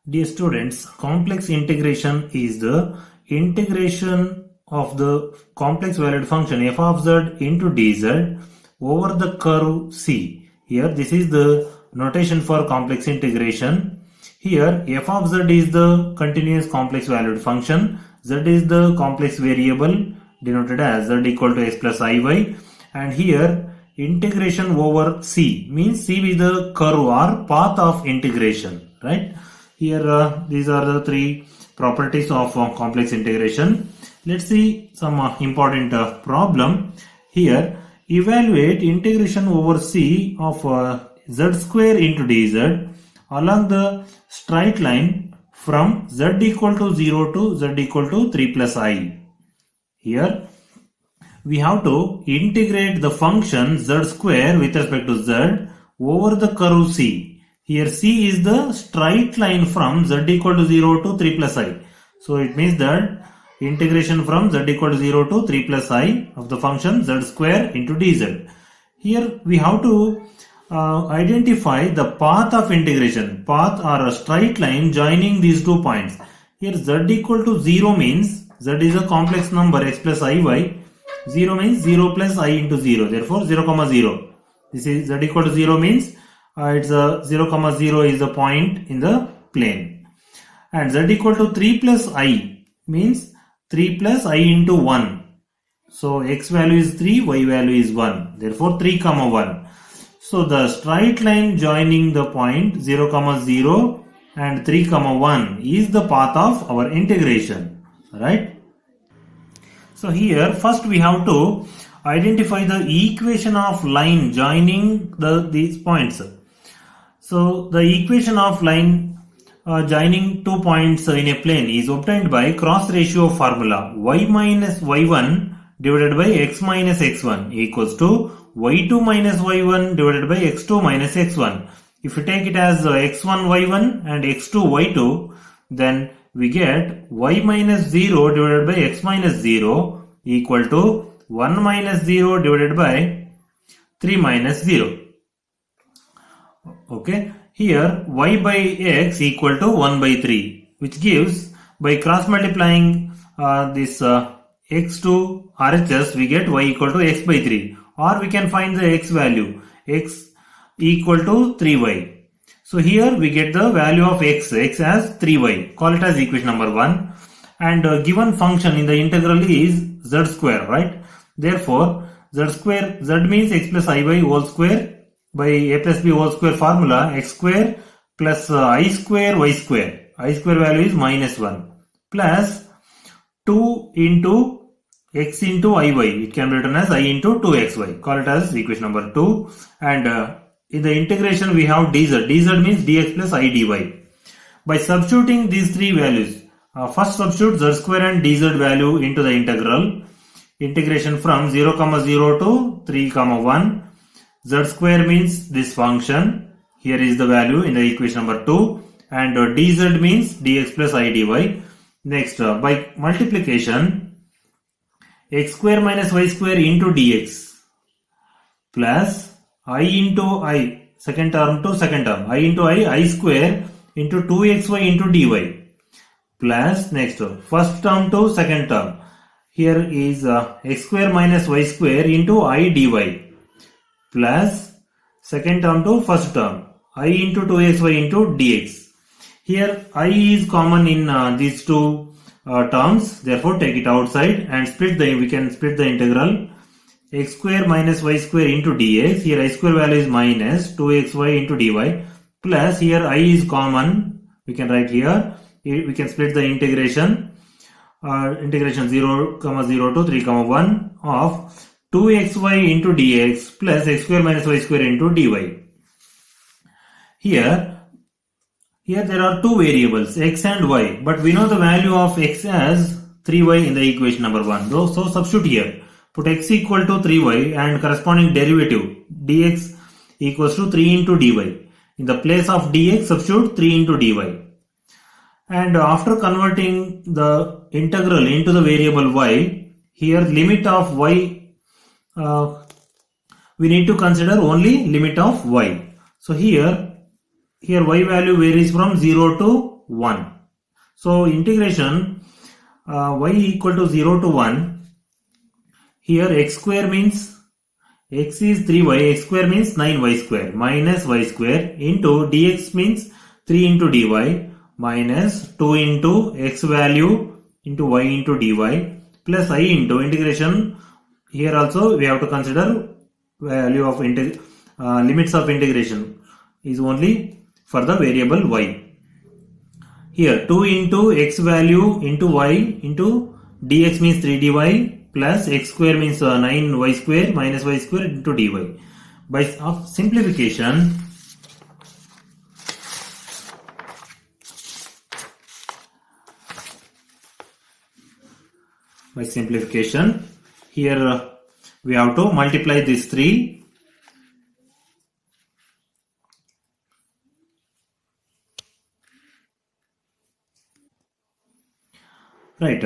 Dear students, complex integration is the integration of the complex valued function f of z into dz over the curve C. Here this is the notation for complex integration. Here f of z is the continuous complex valued function, z is the complex variable denoted as z equal to x plus iy, and here integration over C means C is the curve or path of integration, right? Here these are the three properties of complex integration. Let's see some important problem. Here evaluate integration over C of z square into dz along the straight line from z equal to 0 to z equal to 3 plus I. Here we have to integrate the function z square with respect to z over the curve C. Here C is the straight line from z equal to 0 to 3 plus I. So it means that integration from z equal to 0 to 3 plus I of the function z square into dz. Here we have to identify the path of integration. Path or a straight line joining these 2 points. Here z equal to 0 means z is a complex number x plus iy. 0 means 0 plus I into 0. Therefore 0 comma 0. This is z equal to 0 means it's a 0 comma 0 is the point in the plane, and z equal to 3 plus I means 3 plus I into 1. So x value is 3, y value is 1. Therefore 3 comma 1. So the straight line joining the point 0 comma 0 and 3 comma 1 is the path of our integration, right? So here first we have to identify the equation of line joining these points. So the equation of line joining 2 points in a plane is obtained by cross ratio formula. Y minus y1 divided by x minus x1 equals to y2 minus y1 divided by x2 minus x1. If you take it as x1 y1 and x2 y2, then we get y minus 0 divided by x minus 0 equal to 1 minus 0 divided by 3 minus 0. Okay, here y by x equal to 1 by 3, which gives by cross multiplying this x to RHS, we get y equal to x by 3, or we can find the x value, x equal to 3y. So here we get the value of x as 3y, call it as equation number 1, and given function in the integral is z square, right? Therefore z square, z means x plus iy whole square by a plus b whole square formula, x square plus I square y square. I square value is minus 1 plus 2 into x into iy. It can be written as I into 2xy. Call it as equation number 2. And in the integration we have dz. dz means dx plus I dy. By substituting these three values, first substitute z square and dz value into the integral. Integration from 0 comma 0 to 3 comma 1. Z square means this function. Here is the value in the equation number 2. And dz means dx plus I dy. Next, by multiplication, x square minus y square into dx plus I into I, second term to second term, I into I square into 2xy into dy plus next first term to second term. Here is x square minus y square into I dy plus second term to first term, I into 2xy into dx. Here I is common in these two terms, therefore take it outside and we can split the integral. X square minus y square into dx, here I square value is minus 2xy into dy plus here I is common, we can write here, we can split the integration, integration 0 comma 0 to 3 comma 1 of 2xy into dx plus x square minus y square into dy. Here there are two variables x and y, but we know the value of x as 3y in the equation number 1. So substitute here. Put x equal to 3y and corresponding derivative dx equals to 3 into dy. In the place of dx, substitute 3 into dy. And after converting the integral into the variable y, here limit of y, we need to consider only limit of y. So here y value varies from 0 to 1. So integration y equal to 0 to 1. Here x square means x is 3y, x square means 9y square minus y square into dx means 3 into dy minus 2 into x value into y into dy plus I into integration. Here also we have to consider value of limits of integration is only for the variable y. Here 2 into x value into y into dx means 3 dy plus x square means 9y square minus y square into dy. By simplification, here we have to multiply these 3. Right,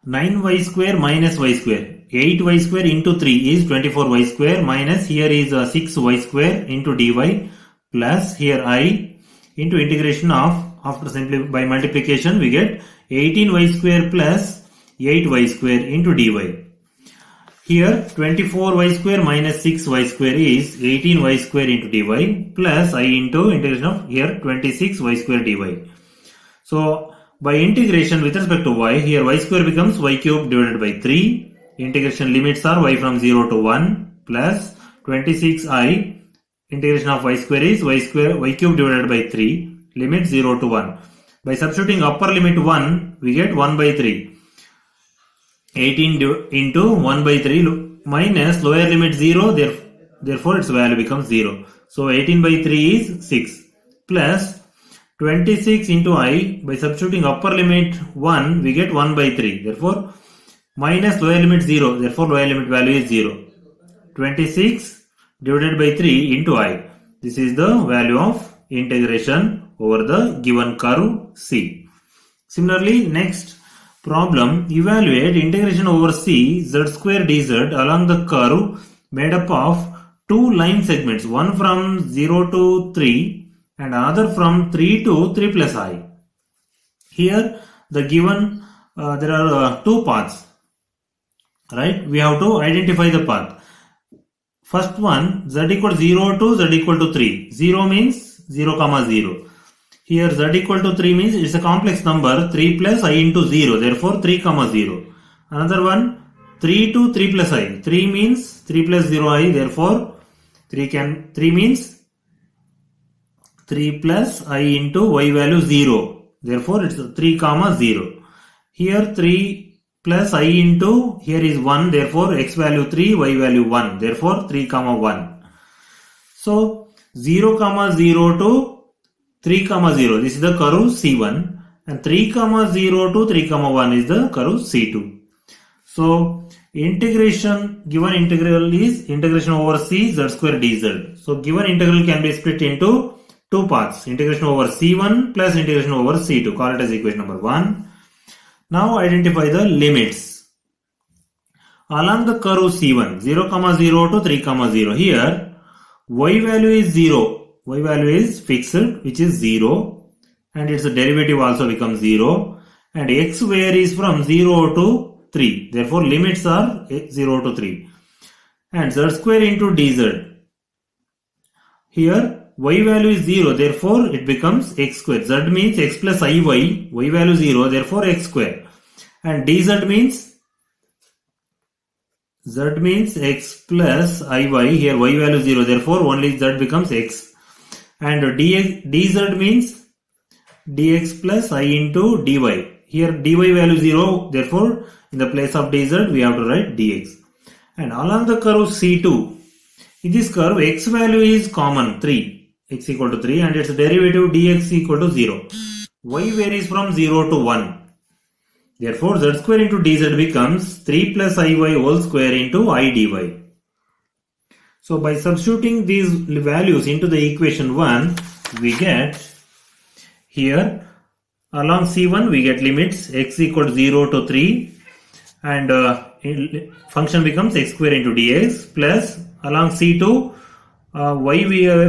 9y square minus y square, 8y square into 3 is 24y square minus here is 6y square into dy plus here I into integration of, after by multiplication we get 18y square plus 8y square into dy. Here 24y square minus 6y square is 18y square into dy plus I into integration of here 26y square dy. So by integration with respect to y, here y square becomes y cube divided by 3. Integration limits are y from 0 to 1 plus 26I. Integration of y square is y cube divided by 3. Limit 0 to 1. By substituting upper limit 1, we get 1 by 3. 18 into 1 by 3 minus lower limit 0, therefore its value becomes 0. So 18 by 3 is 6 plus 26 into I, by substituting upper limit 1, we get 1 by 3. Therefore, minus lower limit 0. Therefore, lower limit value is 0. 26 divided by 3 into I. This is the value of integration over the given curve C. Similarly, next problem, evaluate integration over C z square dz along the curve made up of two line segments, one from 0 to 3 and another from 3 to 3 plus I. Here the given there are two paths, right? We have to identify the path. First one, z equal to 0 to z equal to 3. 0 means 0 comma 0. Here z equal to 3 means it's a complex number, 3 plus I into 0, therefore 3 comma 0. Another one, 3 to 3 plus I. 3 means 3 plus 0 I, therefore 3 means 3 plus I into y value 0. Therefore, it's 3 comma 0. Here 3 plus I into, here is 1. Therefore, x value 3, y value 1. Therefore, 3 comma 1. So, 0 comma 0 to 3 comma 0. This is the curve C1. And 3 comma 0 to 3 comma 1 is the curve C2. So, integration, given integral is integration over C z square dz. So, given integral can be split into two parts, integration over C1 plus integration over C2, call it as equation number 1. Now identify the limits. Along the curve C1, 0, 0 to 3, 0, here y value is 0, y value is fixed which is 0 and its derivative also becomes 0 and x varies from 0 to 3, therefore limits are 0 to 3 and z square into dz. Here y value is 0, therefore it becomes x square. Z means x plus iy, y value 0, therefore x square. And dz means x plus iy, here y value 0, therefore only z becomes x. And dz means dx plus I into dy. Here dy value 0, therefore in the place of dz we have to write dx. And along the curve C2, in this curve x value is common, 3. X equal to 3 and its derivative dx equal to 0. Y varies from 0 to 1. Therefore, z square into dz becomes 3 plus iy whole square into I dy. So, by substituting these values into the equation 1, we get here along C1 we get limits x equal to 0 to 3 and function becomes x square into dx plus along C2 y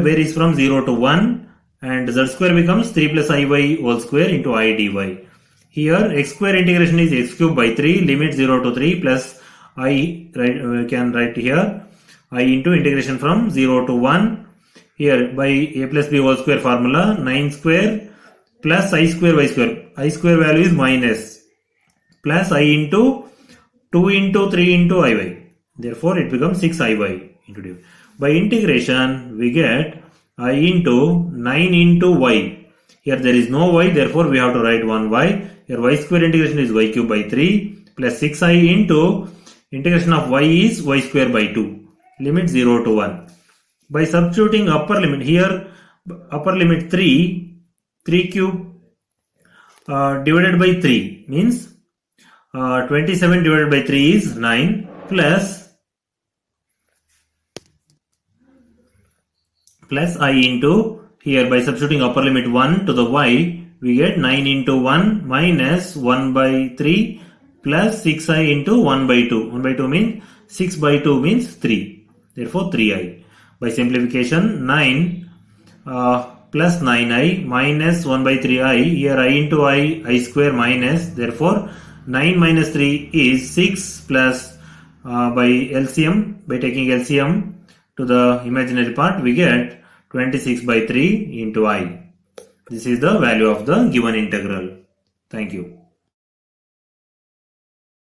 varies from 0 to 1 and z square becomes 3 plus iy whole square into I dy. Here x square integration is x cube by 3, limit 0 to 3 plus I, right, we can write here I into integration from 0 to 1. Here by a plus b whole square formula, 9 square plus I square y square. I square value is minus plus I into 2 into 3 into iy. Therefore, it becomes 6 iy into dy. By integration, we get I into 9 into y. Here there is no y, therefore we have to write 1y. Here y square integration is y cube by 3 plus 6i into integration of y is y square by 2. Limit 0 to 1. By substituting upper limit, here upper limit 3 cube divided by 3 means 27 divided by 3 is 9 plus I into, here by substituting upper limit 1 to the y, we get 9 into 1 minus 1 by 3 plus 6i into 1 by 2. 1 by 2 means 6 by 2 means 3. Therefore 3i. By simplification, 9 plus 9i minus 1 by 3i. Here I into I square minus. Therefore 9 minus 3 is 6 plus by LCM, by taking LCM to the imaginary part, we get 26 by 3 into I. This is the value of the given integral. Thank you.